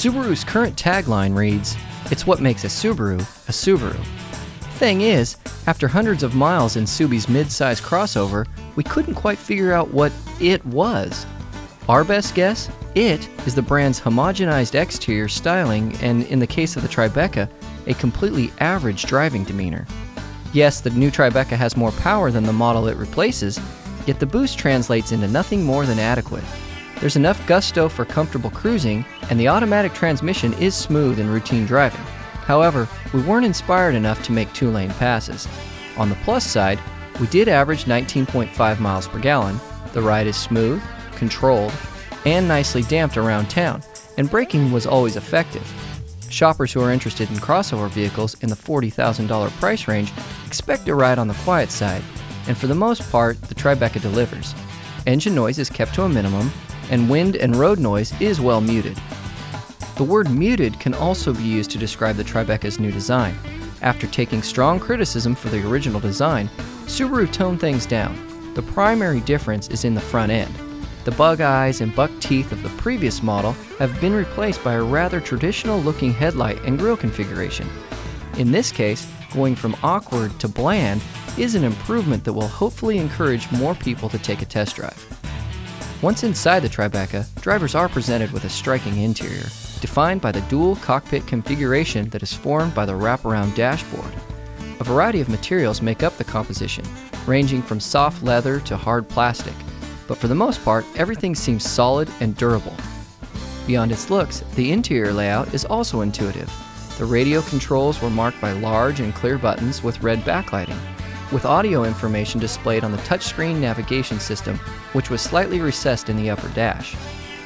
Subaru's current tagline reads, "It's what makes a Subaru a Subaru." Thing is, after hundreds of miles in Subie's mid-size crossover, we couldn't quite figure out what it was. Our best guess? It is the brand's homogenized exterior styling and, in the case of the Tribeca, a completely average driving demeanor. Yes, the new Tribeca has more power than the model it replaces, yet the boost translates into nothing more than adequate. There's enough gusto for comfortable cruising, and the automatic transmission is smooth in routine driving. However, we weren't inspired enough to make two-lane passes. On the plus side, we did average 19.5 miles per gallon. The ride is smooth, controlled, and nicely damped around town, and braking was always effective. Shoppers who are interested in crossover vehicles in the $40,000 price range expect a ride on the quiet side, and for the most part, the Tribeca delivers. Engine noise is kept to a minimum, and wind and road noise is well muted. The word muted can also be used to describe the Tribeca's new design. After taking strong criticism for the original design, Subaru toned things down. The primary difference is in the front end. The bug eyes and buck teeth of the previous model have been replaced by a rather traditional-looking headlight and grille configuration. In this case, going from awkward to bland is an improvement that will hopefully encourage more people to take a test drive. Once inside the Tribeca, drivers are presented with a striking interior, defined by the dual cockpit configuration that is formed by the wraparound dashboard. A variety of materials make up the composition, ranging from soft leather to hard plastic, but for the most part, everything seems solid and durable. Beyond its looks, the interior layout is also intuitive. The radio controls were marked by large and clear buttons with red backlighting, with audio information displayed on the touchscreen navigation system, which was slightly recessed in the upper dash.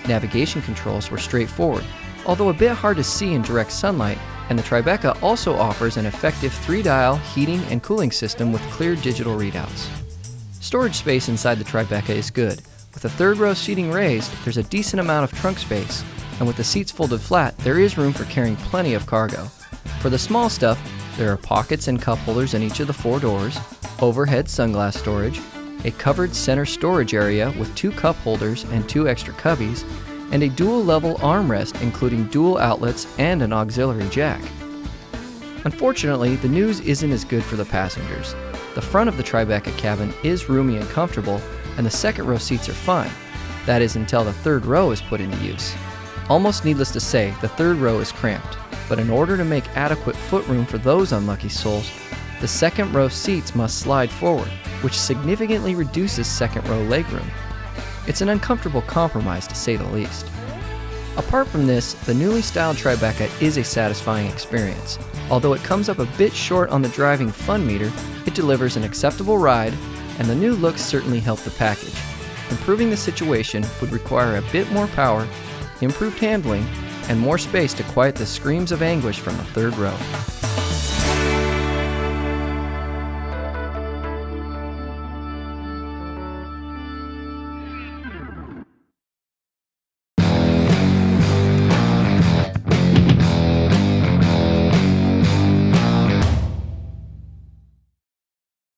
Navigation controls were straightforward, although a bit hard to see in direct sunlight, and the Tribeca also offers an effective 3-dial heating and cooling system with clear digital readouts. Storage space inside the Tribeca is good. With the third row seating raised, there's a decent amount of trunk space, and with the seats folded flat, there is room for carrying plenty of cargo. For the small stuff, there are pockets and cup holders in each of the 4 doors, overhead sunglass storage, a covered center storage area with 2 cup holders and 2 extra cubbies, and a dual-level armrest including dual outlets and an auxiliary jack. Unfortunately, the news isn't as good for the passengers. The front of the Tribeca cabin is roomy and comfortable, and the second row seats are fine. That is until the third row is put into use. Almost needless to say, the third row is cramped, but in order to make adequate footroom for those unlucky souls, the second row seats must slide forward, which significantly reduces second row legroom. It's an uncomfortable compromise to say the least. Apart from this, the newly styled Tribeca is a satisfying experience. Although it comes up a bit short on the driving fun meter, it delivers an acceptable ride, and the new looks certainly help the package. Improving the situation would require a bit more power, improved handling, and more space to quiet the screams of anguish from the third row.